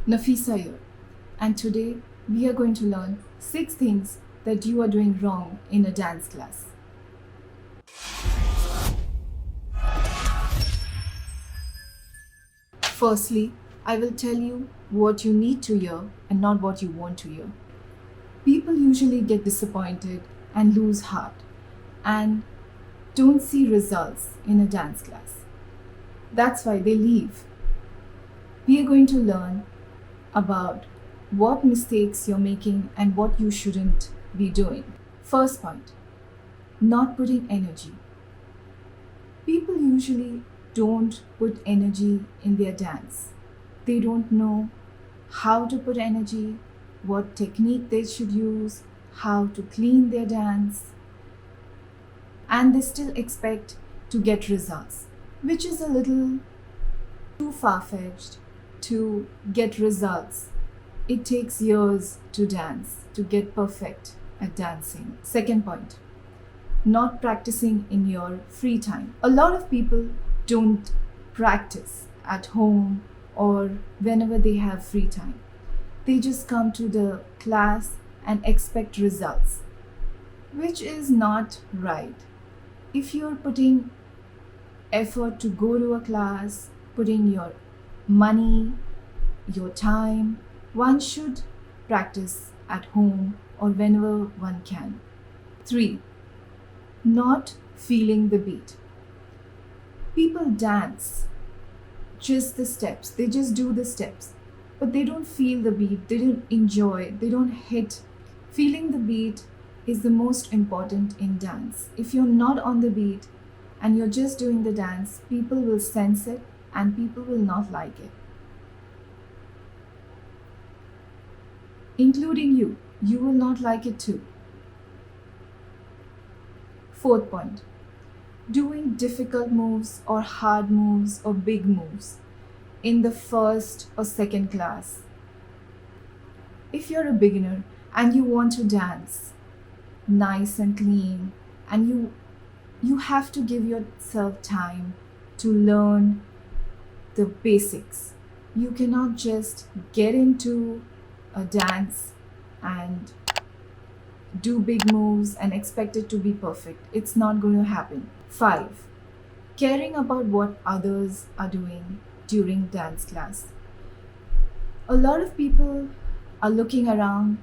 Nafisa here, and today we are going to learn 6 things that you are doing wrong in a dance class. Firstly, I will tell you what you need to hear and not what you want to hear. People usually get disappointed and lose heart and don't see results in a dance class. That's why they leave. We are going to learn about what mistakes you're making and what you shouldn't be doing. First point, not putting energy. People usually don't put energy in their dance. They don't know how to put energy, what technique they should use, how to clean their dance, and they still expect to get results, which is a little too far-fetched to get results. It takes years to dance, to get perfect at dancing. Second point, not practicing in your free time. A lot of people don't practice at home or whenever they have free time. They just come to the class and expect results, which is not right. If you're putting effort to go to a class, putting your money, your time, one should practice at home or whenever one can. 3. Not feeling the beat. People dance just the steps, they just do the steps, but they don't feel the beat, they don't enjoy, they don't hit. Feeling the beat is the most important in dance. If you're not on the beat and you're just doing the dance, people will sense it and people will not like it. Including you. You will not like it too. Fourth point, doing difficult moves or hard moves or big moves in the first or second class. If you're a beginner and you want to dance nice and clean, and you have to give yourself time to learn the basics. You cannot just get into a dance and do big moves and expect it to be perfect. It's not going to happen. 5. Caring about what others are doing during dance class. A lot of people are looking around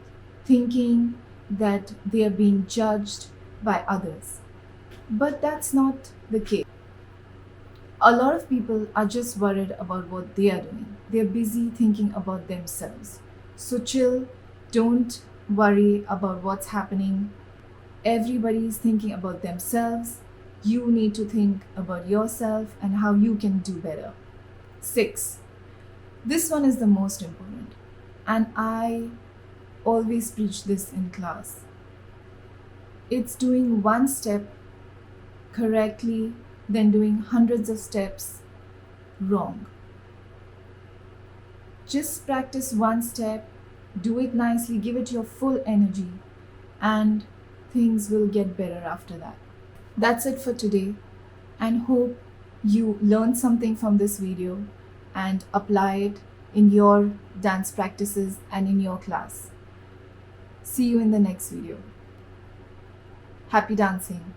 thinking that they are being judged by others. But that's not the case. A lot of people are just worried about what they are doing. They're busy thinking about themselves. So chill, don't worry about what's happening. Everybody is thinking about themselves. You need to think about yourself and how you can do better. 6. This one is the most important, and I always preach this in class. It's doing one step correctly, then doing hundreds of steps wrong. Just practice one step, do it nicely, give it your full energy, and things will get better after that. That's it for today, and hope you learned something from this video and apply it in your dance practices and in your class. See you in the next video. Happy dancing!